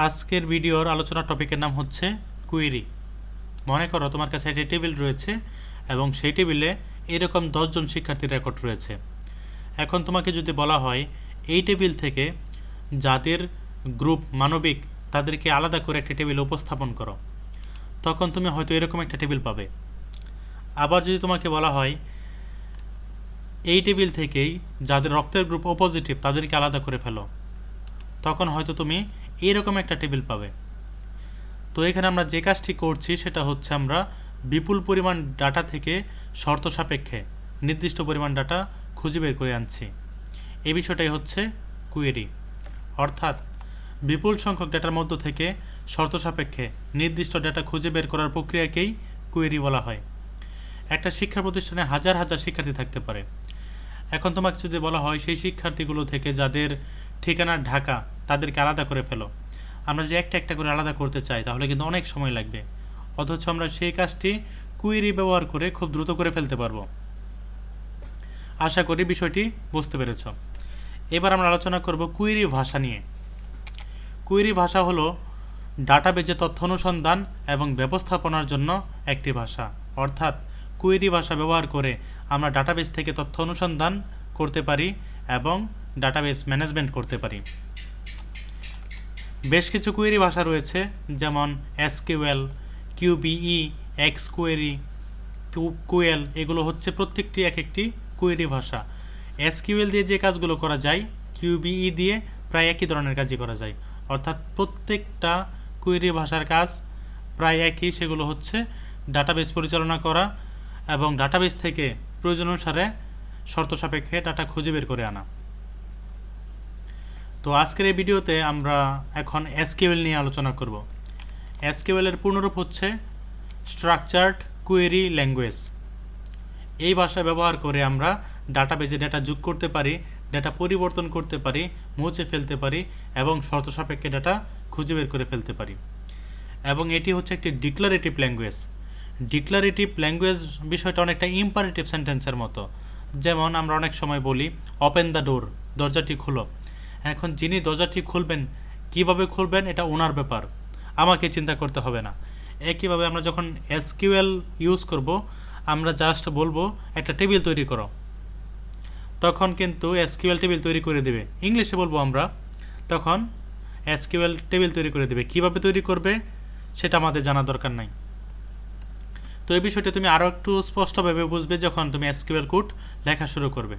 আজকের ভিডিওর আলোচনার টপিকের নাম হচ্ছে কুয়েরি। মনে করো তোমার কাছে একটি টেবিল রয়েছে এবং সেই টেবিলে এরকম 10 জন শিক্ষার্থীর রেকর্ড রয়েছে। এখন তোমাকে যদি বলা হয় এই টেবিল থেকে যাদের গ্রুপ মানবিক তাদেরকে আলাদা করে একটি টেবিলে উপস্থাপন করো, তখন তুমি হয়তো এরকম একটা টেবিল পাবে। আবার যদি তোমাকে বলা হয় এই টেবিল থেকেই যাদের রক্তের গ্রুপ ও পজিটিভ তাদেরকে আলাদা করে ফেলো, তখন হয়তো তুমি এইরকম একটা টেবিল পাবে। তো এখানে আমরা যে কাজটি করছি সেটা হচ্ছে আমরা বিপুল পরিমাণ ডাটা থেকে শর্ত সাপেক্ষে নির্দিষ্ট পরিমাণ ডাটা খুঁজে বের করে আনছি। এই বিষয়টাই হচ্ছে কুয়েরি, অর্থাৎ বিপুল সংখ্যক ডাটার মধ্য থেকে শর্ত সাপেক্ষে নির্দিষ্ট ডাটা খুঁজে বের করার প্রক্রিয়াকেই কুয়েরি বলা হয়। একটা শিক্ষা প্রতিষ্ঠানে হাজার হাজার শিক্ষার্থী থাকতে পারে। এখন তোমাকে যদি বলা হয় সেই শিক্ষার্থীগুলো থেকে যাদের ঠিকানা ঢাকা তাদেরকে আলাদা করে ফেলো, আমরা যে একটা একটা করে আলাদা করতে চাই তাহলে কিন্তু অনেক সময় লাগবে, অথচ আমরা সেই কাজটি কুয়েরি ব্যবহার করে খুব দ্রুত করে ফেলতে পারবো। আশা করি বিষয়টি বুঝতে পেরেছ। এবার আমরা আলোচনা করব কুয়েরি ভাষা নিয়ে। কুয়েরি ভাষা হলো ডাটাবেজে তথ্য অনুসন্ধান এবং ব্যবস্থাপনার জন্য একটি ভাষা, অর্থাৎ কুয়েরি ভাষা ব্যবহার করে আমরা ডাটাবেজ থেকে তথ্য অনুসন্ধান করতে পারি এবং ডাটাবেজ ম্যানেজমেন্ট করতে পারি। বেশ কিছু কুয়েরি ভাষা রয়েছে, যেমন এসকিউএল, কিউবিই, এক্সকোয়েরি, কুয়েল। এগুলো হচ্ছে প্রত্যেকটি এক একটি কুয়েরি ভাষা। এসকিউএল দিয়ে যে কাজগুলো করা যায় কিউবিই দিয়ে প্রায় একই ধরনের কাজই করা যায়, অর্থাৎ প্রত্যেকটা কুয়েরি ভাষার কাজ প্রায় একই। সেগুলো হচ্ছে ডাটাবেজ পরিচালনা করা এবং ডাটাবেজ থেকে প্রয়োজন অনুসারে শর্ত সাপেক্ষে ডাটা খুঁজে বের করে আনা। তো আজকের এই ভিডিওতে আমরা এখন এসকিউএল নিয়ে আলোচনা করব। এসকিউএল এর পূর্ণরূপ হচ্ছে স্ট্রাকচারড কুয়েরি ল্যাঙ্গুয়েজ। এই ভাষা ব্যবহার করে আমরা ডাটাবেজে ডেটা যোগ করতে পারি, ডেটা পরিবর্তন করতে পারি, মুছে ফেলতে পারি এবং শর্ত সাপেক্ষে ডেটা খুঁজে বের করে ফেলতে পারি। এবং এটি হচ্ছে একটি ডিক্লারেটিভ ল্যাঙ্গুয়েজ। ডিক্লারেটিভ ল্যাঙ্গুয়েজ বিষয়টা অনেকটা ইম্পারেটিভ সেন্টেন্সের মতো। যেমন আমরা অনেক সময় বলি ওপেন দ্য ডোর, দরজাটি খুলো। এখন যিনি দরজাটি খুলবেন, কিভাবে খুলবেন এটা ওনার ব্যাপার, আমাকে চিন্তা করতে হবে না। একইভাবে আমরা যখন এসকিউএল ইউজ করব, আমরা জাস্ট বলবো একটা টেবিল তৈরি করো, তখন কিন্তু এসকিউএল টেবিল তৈরি করে দেবে। ইংলিশে বলবো আমরা, তখন এসকিউএল টেবিল তৈরি করে দেবে। কিভাবে তৈরি করবে সেটা আমাদের জানা দরকার নাই। তো এই বিষয়টা তুমি আরও একটু স্পষ্টভাবে বুঝবে যখন তুমি এসকিউএল কোড লেখা শুরু করবে।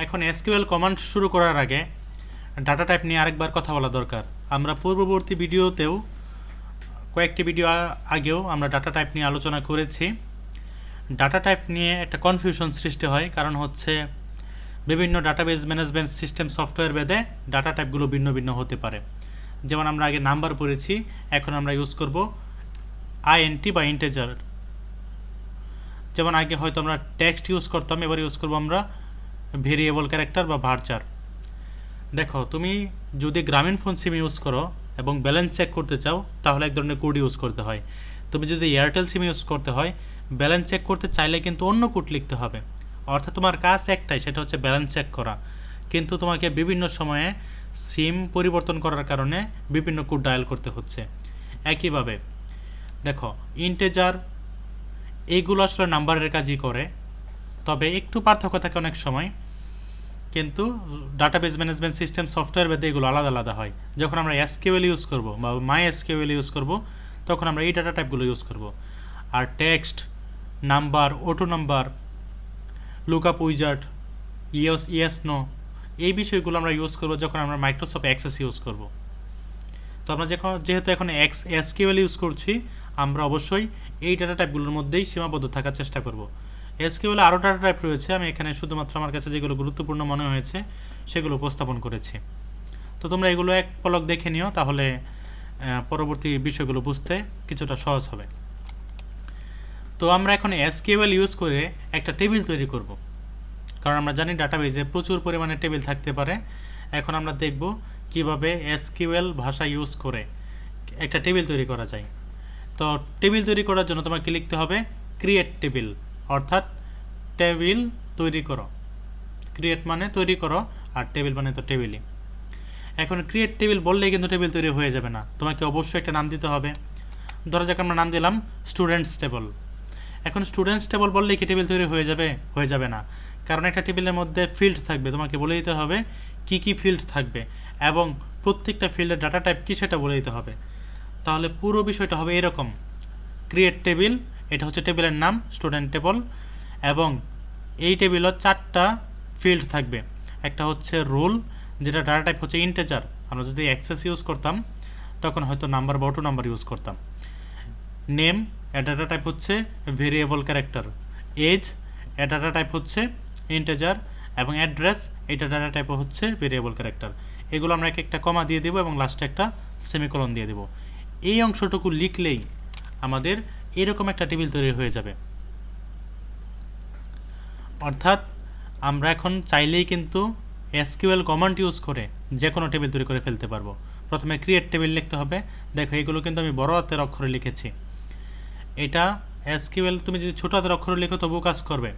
এখন এসকিউএল কমান্ড শুরু করার আগে ডাটা টাইপ নিয়ে আরেকবার কথা বলা দরকার। আমরা পূর্ববর্তী ভিডিওতেও কয়েকটি ভিডিও আগেও আমরা ডাটা টাইপ নিয়ে আলোচনা করেছি। ডাটা টাইপ নিয়ে একটা কনফিউশন সৃষ্টি হয়, কারণ হচ্ছে বিভিন্ন ডাটাবেজ ম্যানেজমেন্ট সিস্টেম সফটওয়্যার ভেদে ডাটা টাইপগুলো ভিন্ন ভিন্ন হতে পারে। যেমন আমরা আগে নাম্বার পড়েছি, এখন আমরা ইউজ করব আইএনটি বা ইন্টেজার। যেমন আগে হয়তো আমরা টেক্সট ইউজ করতাম, এবার ইউজ করব আমরা ভেরিয়েবল ক্যারেক্টার বা ভার্চার। দেখো, তুমি যদি গ্রামীণ ফোন সিম ইউজ করো এবং ব্যালেন্স চেক করতে চাও তাহলে এক ধরনের কোড ইউজ করতে হয়। তুমি যদি এয়ারটেল সিম ইউজ করতে হয়, ব্যালেন্স চেক করতে চাইলে কিন্তু অন্য কোড লিখতে হবে। অর্থাৎ তোমার কাজ একটাই, সেটা হচ্ছে ব্যালেন্স চেক করা, কিন্তু তোমাকে বিভিন্ন সময়ে সিম পরিবর্তন করার কারণে বিভিন্ন কোড ডায়াল করতে হচ্ছে। একইভাবে দেখো, ইন্টেজার এইগুলো আসলে নাম্বারের কাজই করে, তবে একটু পার্থক্য থাকে অনেক সময়, কিন্তু ডাটাবেজ ম্যানেজমেন্ট সিস্টেম সফটওয়্যার ভেদে এগুলো আলাদা আলাদা হয়। যখন আমরা এসকিউএল ইউজ করব বা মাই এসকিউএল ইউজ করব, তখন আমরা এই ডাটা টাইপগুলো ইউজ করব। আর text, number, auto number, lookup wizard, yes no, এই বিষয়গুলো আমরা ইউজ করব যখন আমরা মাইক্রোসফট অ্যাক্সেস ইউজ করব। তো আমরা যেহেতু এখন এসকিউএল ইউজ করছি, আমরা অবশ্যই এই ডাটা টাইপগুলোর মধ্যেই সীমাবদ্ধ থাকার চেষ্টা করব। এসকিউএল আরও ডাটা টাইপ রয়েছে, আমি এখানে শুধুমাত্র আমার কাছে যেগুলো গুরুত্বপূর্ণ মনে হয়েছে সেগুলো উপস্থাপন করেছি। তো তোমরা এগুলো এক পলক দেখে নিও, তাহলে পরবর্তী বিষয়গুলো বুঝতে কিছুটা সহজ হবে। তো আমরা এখন এসকিউএল ইউজ করে একটা টেবিল তৈরি করব, কারণ আমরা জানি ডাটাবেজে প্রচুর পরিমাণে টেবিল থাকতে পারে। এখন আমরা দেখব কিভাবে এসকিউএল ভাষা ইউজ করে একটা টেবিল তৈরি করা যায়। তো টেবিল তৈরি করার জন্য তোমাকে লিখতে হবে ক্রিয়েট টেবিল, অর্থাৎ টেবিল তৈরি করো। ক্রিয়েট মানে তৈরি করো, আর টেবিল মানে তো টেবিলই। এখন ক্রিয়েট টেবিল বললেই কিন্তু টেবিল তৈরি হয়ে যাবে না, তোমাকে অবশ্যই একটা নাম দিতে হবে। ধরা যাক আমরা নাম দিলাম স্টুডেন্টস টেবল। এখন স্টুডেন্টস টেবল বললেই কি টেবিল তৈরি হয়ে যাবে? হয়ে যাবে না, কারণ একটা টেবিলের মধ্যে ফিল্ড থাকবে, তোমাকে বলে দিতে হবে কি কি ফিল্ড থাকবে এবং প্রত্যেকটা ফিল্ডের ডাটা টাইপ কী সেটা বলে দিতে হবে। তাহলে পুরো বিষয়টা হবে এরকম, ক্রিয়েট টেবিল, এটা হচ্ছে টেবিলের নাম স্টুডেন্ট টেবল, এবং এই টেবিলও 4টা ফিল্ড থাকবে। একটা হচ্ছে রোল, যেটা ডাটা টাইপ হচ্ছে ইন্টেজার, আমরা যদি অ্যাক্সেস ইউজ করতাম তখন হয়তো নাম্বার বা অটো নাম্বার ইউজ করতাম। নেম, এর ডাটা টাইপ হচ্ছে ভেরিয়েবল ক্যারেক্টার। এজ, এর ডাটা টাইপ হচ্ছে ইন্টেজার, এবং অ্যাড্রেস, এটা ডাটা টাইপ হচ্ছে ভেরিয়েবল ক্যারেক্টার। এগুলো আমরা একটা কমা দিয়ে দেবো এবং লাস্টে একটা সেমিকোলন দিয়ে দেবো। এই অংশটুকু লিখলেই আমাদের এরকম একটা টেবিল তৈরি হয়ে যাবে। অর্থাৎ আমরা এখন চাইলেই কিন্তু এসকিউএল কমান্ড ইউজ করে যে কোনো টেবিল তৈরি করে ফেলতে পারবো। প্রথমে ক্রিয়েট টেবিল লিখতে হবে। দেখো এগুলো কিন্তু আমি বড় হাতের অক্ষরে লিখেছি। এটা এসকিউএল তুমি যদি ছোট হাতের অক্ষরে লিখো তবুও কাজ করবে,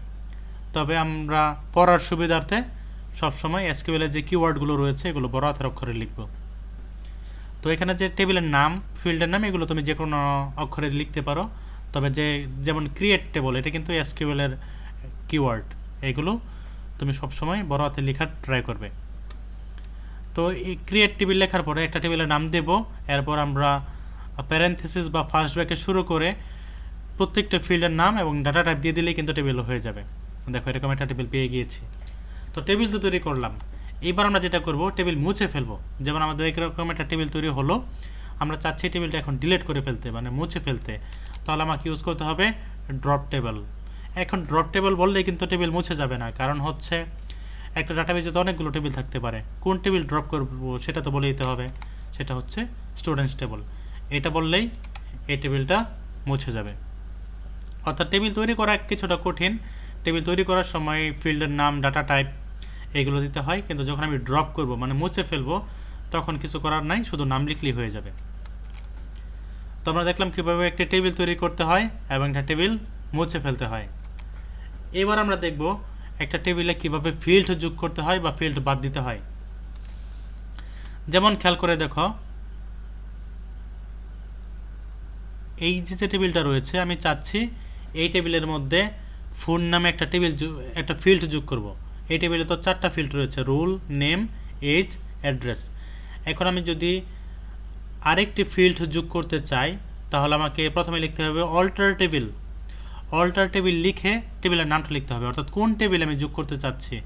তবে আমরা পড়ার সুবিধার্থে সবসময় এসকিউএলের যে কিওয়ার্ডগুলো রয়েছে এগুলো বড় হাতের অক্ষরে লিখব। তো এখানে যে টেবিলের নাম, ফিল্ডের নাম, এগুলো তুমি যে কোনো অক্ষরে লিখতে পারো, তবে যেমন ক্রিয়েট টেবল, এটা কিন্তু এসকিউএলের কিওয়ার্ড, এগুলো তুমি সবসময় বড় হাতে লেখার ট্রাই করবে। তো এই ক্রিয়েট টেবিল লেখার পরে একটা টেবিলের নাম দেব, এরপর আমরা প্যারেনথেসিস বা ফার্স্ট ব্র্যাকেট শুরু করে প্রত্যেকটা ফিল্ডের নাম এবং ডাটা টাইপ দিয়ে দিলেই কিন্তু টেবিল হয়ে যাবে। দেখো এরকম একটা টেবিল পেয়ে গিয়েছি। তো টেবিল তো তৈরি করলাম, এইবার আমরা যেটা করব টেবিল মুছে ফেলবো। যেমন আমাদের এরকম একটা টেবিল তৈরি হলো, আমরা চাচ্ছি টেবিলটা এখন ডিলিট করে ফেলতে, মানে মুছে ফেলতে, তাহলে আমাকে ইউজ করতে হবে ড্রপ টেবিল। এখন ড্রপ টেবিল বললেই কিন্তু টেবিল মুছে যাবে না, কারণ হচ্ছে একটা ডাটাবেজে তো অনেকগুলো টেবিল থাকতে পারে, কোন টেবিল ড্রপ করব সেটা তো বলে দিতে হবে, সেটা হচ্ছে স্টুডেন্টস টেবিল। এটা বললেই এই টেবিলটা মুছে যাবে। অর্থাৎ টেবিল তৈরি করা কিছুটা কঠিন, টেবিল তৈরি করার সময় ফিল্ডের নাম, ডাটা টাইপ এগুলো দিতে হয়, কিন্তু যখন আমি ড্রপ করব মানে মুছে ফেলবো তখন কিছু করার নাই, শুধু নাম লিখলেই হয়ে যাবে। তো আমরা দেখলাম কীভাবে একটা টেবিল তৈরি করতে হয় এবং একটা টেবিল মুছে ফেলতে হয়। এবার আমরা দেখব একটা টেবিলে কিভাবে ফিল্ড যোগ করতে হয় বা ফিল্ড বাদ দিতে হয়। যেমন খেয়াল করে দেখো, এই যে টেবিলটা রয়েছে আমি চাচ্ছি এই টেবিলের মধ্যে ফোন নামে একটা ফিল্ড যোগ করব। এই টেবিলে তো 4টা ফিল্ড রয়েছে, রোল, নেম, এজ, অ্যাড্রেস। এখন আমি যদি আরেকটি ফিল্ড যোগ করতে চাই তাহলে আমাকে প্রথমে লিখতে হবে অল্টার টেবিল। অল্টার টেবিল লিখে টেবিলের নামটা লিখতে হবে, অর্থাৎ কোন টেবিল আমি যোগ করতে চাচ্ছি,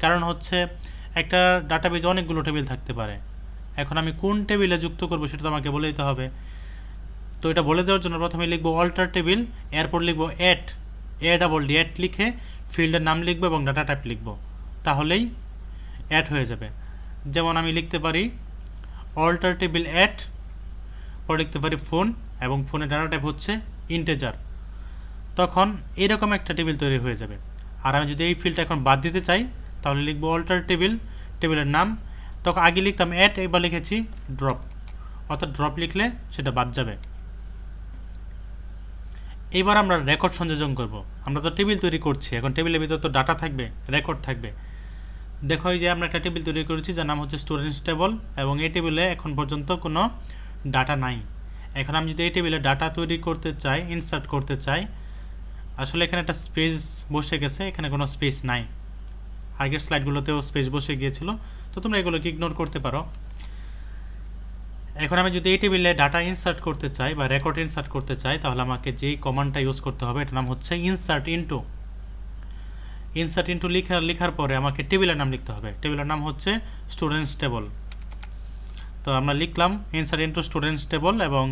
কারণ হচ্ছে একটা ডাটাবেজে অনেকগুলো টেবিল থাকতে পারে। এখন আমি কোন টেবিলে যুক্ত করব সেটা তো আমাকে বলে দিতে হবে। তো এটা বলে দেওয়ার জন্য প্রথমে লিখব অল্টার টেবিল, এরপর লিখব অ্যাট লিখে ফিল্ডের নাম লিখব এবং ডাটা টাইপ লিখব, তাহলেই অ্যাড হয়ে যাবে। যেমন আমি লিখতে পারি অল্টার টেবিল অ্যাট, পরে লিখতে পারি ফোন, এবং ফোনের ডাটা টাইপ হচ্ছে ইন্টেজার, তখন এরকম একটা টেবিল তৈরি হয়ে যাবে। আর আমি যদি এই ফিল্ডটা এখন বাদ দিতে চাই তাহলে লিখব অল্টার টেবিল, টেবিলের নাম, তখন আগে লিখতাম অ্যাট, এবার লিখেছি ড্রপ, অর্থাৎ ড্রপ লিখলে সেটা বাদ যাবে। এবার আমরা রেকর্ড সংযোজন করব। আমরা তো টেবিল তৈরি করছি, এখন টেবিলের ভিতর তো ডাটা থাকবে, রেকর্ড থাকবে। দেখো এই যে আমরা একটা টেবিল তৈরি করেছি যার নাম হচ্ছে স্টুডেন্টস টেবল, এবং এই টেবিলে এখন পর্যন্ত কোনো ডাটা নাই। এখন আমি যদি এই টেবিলে ডাটা তৈরি করতে চাই, ইনসার্ট করতে চাই, আসলে এখানে একটা স্পেস বসে গেছে, এখানে কোনো স্পেস নাই। আগের স্লাইডগুলোতেও স্পেস বসে গিয়েছিল, তো তোমরা এগুলোকে ইগনোর করতে পারো। এখন আমি যদি এই টেবিলে ডাটা ইনসার্ট করতে চাই বা রেকর্ড ইনসার্ট করতে চাই তাহলে আমাকে যেই কমান্ডটা ইউজ করতে হবে এটার নাম হচ্ছে ইনসার্ট ইনটু। লেখার পরে আমাকে টেবিলের নাম লিখতে হবে, টেবিলের নাম হচ্ছে স্টুডেন্টস টেবল। তো আমরা লিখলাম ইনসার্ট ইনটু স্টুডেন্টস টেবল, এবং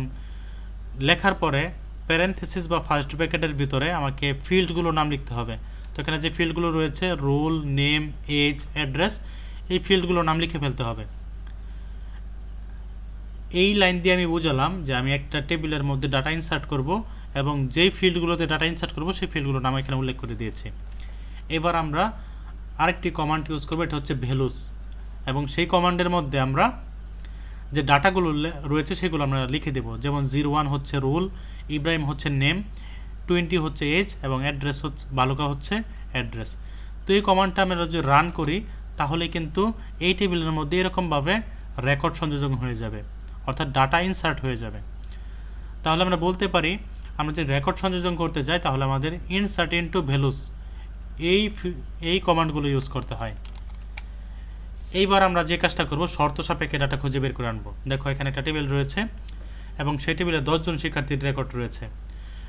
লেখার পরে প্যারেনথেসিস বা ফার্স্ট ব্র্যাকেটের ভিতরে আমাকে ফিল্ডগুলোর নাম লিখতে হবে। তো এখানে যে ফিল্ডগুলো রয়েছে রোল, নেম, এজ, অ্যাড্রেস, এই ফিল্ডগুলোর নাম লিখে ফেলতে হবে। এই লাইন দিয়ে আমি বুঝালাম যে আমি একটা টেবিলের মধ্যে ডাটা ইনসার্ট করব এবং যেই ফিল্ডগুলোতে ডাটা ইনসার্ট করব সেই ফিল্ডগুলোর নাম এখানে উল্লেখ করে দিয়েছি। এবার আমরা আরেকটি কমান্ড ইউজ করব, এটা হচ্ছে ভ্যালুস, এবং সেই কমান্ডের মধ্যে আমরা যে ডাটাগুলো রয়েছে সেগুলো আমরা লিখে দেব। যেমন 01 হচ্ছে রোল, ইব্রাহিম হচ্ছে নেম, 20 হচ্ছে এজ, এবং অ্যাড্রেস হচ্ছে বালুকা হচ্ছে অ্যাড্রেস। তো এই কমান্ডটা আমরা যদি রান করি তাহলে কিন্তু এই টেবিলের মধ্যে এরকমভাবে রেকর্ড সংযোজন হয়ে যাবে, অর্থাৎ ডাটা ইনসার্ট হয়ে যাবে। তাহলে আমরা বলতে পারি আমরা যদি রেকর্ড সংযোজন করতে যাই তাহলে আমাদের ইনসার্ট ইনটু ভ্যালুস এই কমান্ডগুলো ইউজ করতে হয়। এইবার আমরা যে কাজটা করব, শর্ত সাপেক্ষে ডাটা খুঁজে বের করে আনবো। দেখো এখানে একটা টেবিল রয়েছে এবং সেই টেবিলে 10 জন শিক্ষার্থীর রেকর্ড রয়েছে।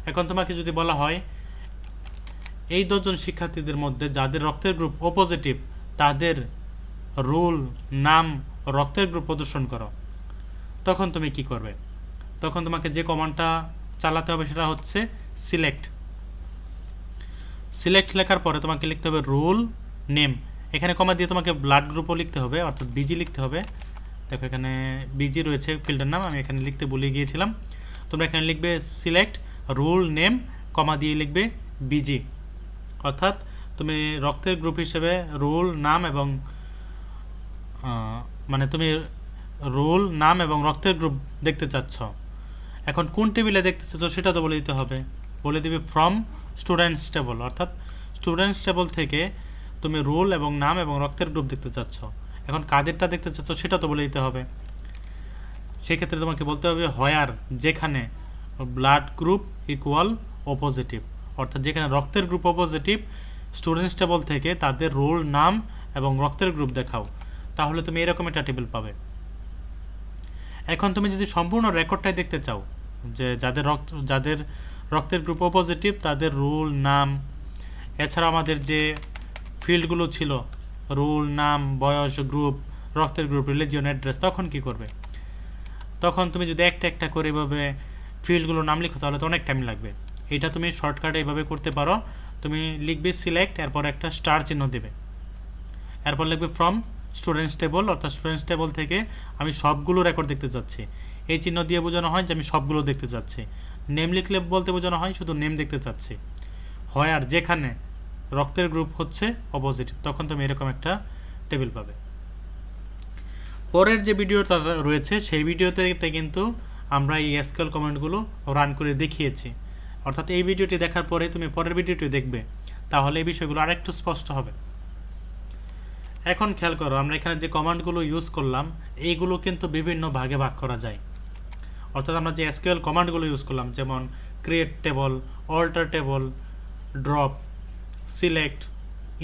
এখন তোমাকে যদি বলা হয় এই 10 জন শিক্ষার্থীদের মধ্যে যাদের রক্তের গ্রুপ ও পজিটিভ তাদের রোল, নাম, রক্তের গ্রুপ প্রদর্শন করো, তখন তুমি কি করবে? তখন তোমাকে যে কমান্ডটা চালাতে হবে সেটা হচ্ছে সিলেক্ট। সিলেক্ট লেখার পরে তোমাকে লিখতে হবে রোল নেম, এখানে কমা দিয়ে তোমাকে ব্লাড গ্রুপও লিখতে হবে, অর্থাৎ বিজি লিখতে হবে। দেখো এখানে বিজি রয়েছে ফিল্ডের নাম, আমি এখানে লিখতে ভুলে গিয়েছিলাম। তোমরা এখানে লিখবে সিলেক্ট রোল নেম কমা দিয়ে লিখবে বিজি, অর্থাৎ তুমি রক্তের গ্রুপ হিসেবে রোল নাম এবং মানে তুমি রোল নাম এবং রক্তের গ্রুপ দেখতে চাচ্ছ। এখন কোন টেবিলে দেখতে চাচ্ছ সেটা তো বলে দিতে হবে, বলে দিবে ফ্রম স্টুডেন্টস টেবল, অর্থাৎ স্টুডেন্টস টেবল থেকে তুমি রোল এবং নাম এবং রক্তের গ্রুপ দেখতে চাচ্ছ। এখন কাদেরটা দেখতে চাচ্ছ সেটা তো বলে দিতে হবে। সেক্ষেত্রে তোমাকে বলতে হবে হোয়ার, যেখানে ব্লাড গ্রুপ ইকুয়াল ও পজিটিভ, অর্থাৎ যেখানে রক্তের গ্রুপ ও পজিটিভ স্টুডেন্টস টেবল থেকে তাদের রোল, নাম এবং রক্তের গ্রুপ দেখাও, তাহলে তুমি এরকম একটা টেবিল পাবে। এখন তুমি যদি সম্পূর্ণ রেকর্ডটাই দেখতে চাও, যে যাদের রক্তের গ্রুপ ও পজিটিভ তাদের রোল, নাম, এছাড়া আমাদের যে ফিল্ডগুলো ছিল রোল, নাম, বয়স, গ্রুপ, রক্তের গ্রুপ, রিলিজিয়ন, অ্যাড্রেস, তখন কি করবে? তখন তুমি যদি একটা একটা করে এভাবে ফিল্ডগুলোর নাম লিখো তাহলে তো অনেক টাইম লাগবে। এটা তুমি শর্টকাটে এইভাবে করতে পারো। তুমি লিখবে সিলেক্ট, এরপর একটা স্টার চিহ্ন দেবে, এরপর লিখবে ফ্রম স্টুডেন্টস টেবল, অর্থাৎ স্টুডেন্টস টেবল থেকে আমি সবগুলো রেকর্ড দেখতে চাচ্ছি। এই চিহ্ন দিয়ে বোঝানো হয় যে আমি সবগুলো দেখতে চাচ্ছি। নেম লিখলে বলতে বোঝানো হয় শুধু নেম দেখতে চাচ্ছি। হোয়ার, যেখানে রক্তের গ্রুপ হচ্ছে অপোজিটিভ, তখন তুমি এরকম একটা টেবিল পাবে। পরের যে ভিডিওটা রয়েছে সেই ভিডিওতে কিন্তু আমরা এই এসকিউএল কমান্ডগুলো রান করে দেখিয়েছি, অর্থাৎ এই ভিডিওটি দেখার পরে তুমি পরের ভিডিওটি দেখবে, তাহলে এই বিষয়গুলো আরেকটু স্পষ্ট হবে। এখন খেয়াল করো, আমরা এখানে যে কমান্ডগুলো ইউজ করলাম এইগুলো কিন্তু বিভিন্ন ভাগে ভাগ করা যায়। অর্থাৎ আমরা যে এসকিউএল কমান্ডগুলো ইউজ করলাম, যেমন create table, alter table, drop, select,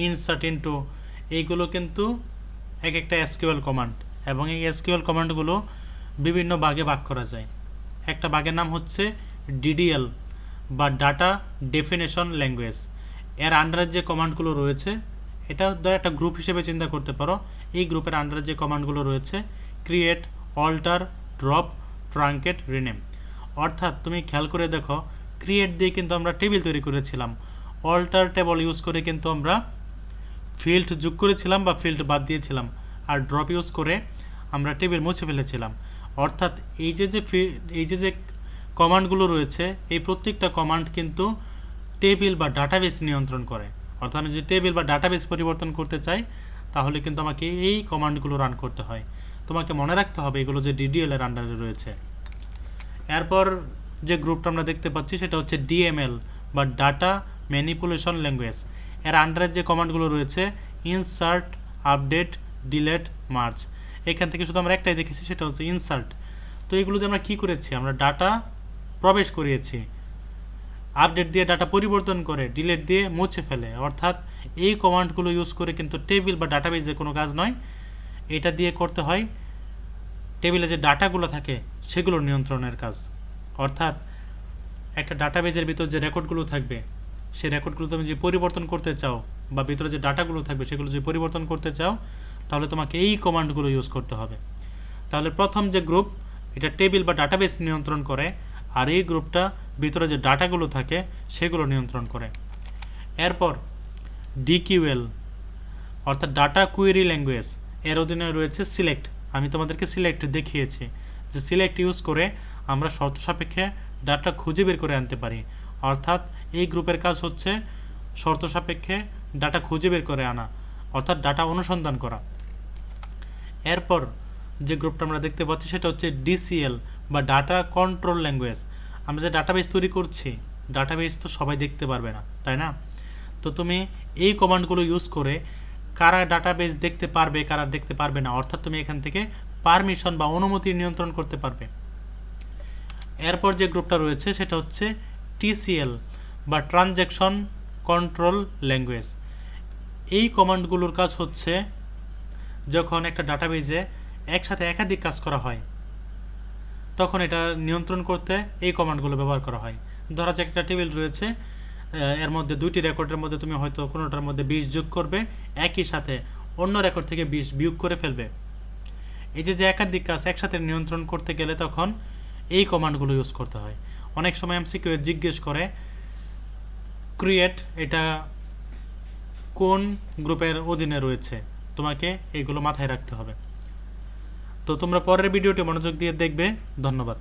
insert into, এইগুলো কিন্তু এক একটা এসকিউএল কমান্ড, এবং এই এসকিউএল কমান্ডগুলো বিভিন্ন ভাগে ভাগ করা যায়। একটা ভাগের নাম হচ্ছে ডিডিএল বা ডাটা ডেফিনেশন ল্যাঙ্গুয়েজ। এর আন্ডারে যে কমান্ডগুলো রয়েছে এটা একটা গ্রুপ হিসেবে চিন্তা করতে পারো। এই গ্রুপের আন্ডারে যে কমান্ডগুলো রয়েছে create, alter, drop, truncate, rename. অর্থাৎ তুমি খেয়াল করে দেখো, ক্রিয়েট দিয়ে কিন্তু আমরা টেবিল তৈরি করেছিলাম, অল্টার টেবল ইউজ করে কিন্তু আমরা ফিল্ড যোগ করেছিলাম বা ফিল্ড বাদ দিয়েছিলাম, আর ড্রপ ইউজ করে আমরা টেবিল মুছে ফেলেছিলাম। অর্থাৎ এই যে কমান্ডগুলো রয়েছে এই প্রত্যেকটা কমান্ড কিন্তু টেবিল বা ডাটাবেস নিয়ন্ত্রণ করে। অর্থাৎ আমি যদি টেবিল বা ডাটাবেস পরিবর্তন করতে চাই তাহলে কিন্তু আমাকে এই কমান্ডগুলো রান করতে হয়। তোমাকে মনে রাখতে হবে এগুলো যে ডিডিএল এর আন্ডারে রয়েছে। এরপর যে গ্রুপটা আমরা দেখতে পাচ্ছি সেটা হচ্ছে ডিএমএল বা ডাটা ম্যানিপুলেশন ল্যাঙ্গুয়েজ। এর আন্ডারে যে কমান্ডগুলো রয়েছে ইনসার্ট, আপডেট, ডিলেট, মার্জ। এখান থেকে শুধু আমরা একটাই দেখেছি, সেটা হচ্ছে ইনসার্ট। তো এগুলোতে আমরা কি করেছি, আমরা ডাটা প্রবেশ করিয়েছি, আপডেট দিয়ে ডাটা পরিবর্তন করে, ডিলেট দিয়ে মুছে ফেলে। অর্থাৎ এই কমান্ডগুলো ইউজ করে কিন্তু টেবিল বা ডাটাবেজে কোনো কাজ নয়, এটা দিয়ে করতে হয় টেবিলে যে ডাটাগুলো থাকে সেগুলো নিয়ন্ত্রণের কাজ। অর্থাৎ একটা ডাটাবেজের ভিতর যে রেকর্ডগুলো থাকবে সেই রেকর্ডগুলো তুমি যদি পরিবর্তন করতে চাও বা ভিতরে যে ডাটাগুলো থাকবে সেগুলো যদি পরিবর্তন করতে চাও তাহলে তোমাকে এই কমান্ডগুলো ইউজ করতে হবে। তাহলে প্রথম যে গ্রুপ এটা টেবিল বা ডাটাবেস নিয়ন্ত্রণ করে, আর এই গ্রুপটা ভিতরে যে ডাটাগুলো থাকে সেগুলো নিয়ন্ত্রণ করে। এরপর ডিকিউএল অর্থাৎ ডাটা কুয়েরি ল্যাঙ্গুয়েজ, এর অধীনে রয়েছে সিলেক্ট। আমি তোমাদেরকে সিলেক্ট দেখিয়েছি যে সিলেক্ট ইউজ করে আমরা শর্ত সাপেক্ষে ডাটা খুঁজে বের করে আনতে পারি। অর্থাৎ এই গ্রুপের কাজ হচ্ছে শর্ত সাপেক্ষে ডাটা খুঁজে বের করে আনা, অর্থাৎ ডাটা অনুসন্ধান করা। এরপর যে গ্রুপটা আমরা দেখতে পাচ্ছি সেটা হচ্ছে ডিসিএল বা ডাটা কন্ট্রোল ল্যাঙ্গুয়েজ। আমরা যে ডাটাবেস তৈরি করছি, ডাটাবেস তো সবাই দেখতে পারবে না, তাই না? তো তুমি এই কমান্ডগুলো ইউজ করে কারা ডাটাবেস দেখতে পারবে, কারা দেখতে পারবে না, অর্থাৎ তুমি এখান থেকে পারমিশন বা অনুমতি নিয়ন্ত্রণ করতে পারবে। এরপর যে গ্রুপটা রয়েছে সেটা হচ্ছে TCL বা ট্রানজ্যাকশন কন্ট্রোল ল্যাঙ্গুয়েজ। এই কমান্ডগুলোর কাজ হচ্ছে যখন একটা ডাটাবেজে একসাথে একাধিক কাজ করা হয় তখন এটা নিয়ন্ত্রণ করতে এই কমান্ডগুলো ব্যবহার করা হয়। ধরা যাক একটা টেবিল রয়েছে, এর মধ্যে দুইটি রেকর্ডের মধ্যে তুমি হয়তো কোনোটার মধ্যে 20 যোগ করবে, একই সাথে অন্য রেকর্ড থেকে 20 বিয়োগ করে ফেলবে। এই যে একাধিক কাজ একসাথে নিয়ন্ত্রণ করতে গেলে তখন এই কমান্ডগুলো ইউজ করতে হয়। অনেক সময় এমসিকিউ জিজ্ঞেস করে ক্রিয়েট এটা কোন গ্রুপের অধীনে রয়েছে, তোমাকে এইগুলো মাথায় রাখতে হবে। তো তোমরা পরের ভিডিওটি মনোযোগ দিয়ে দেখবে। ধন্যবাদ।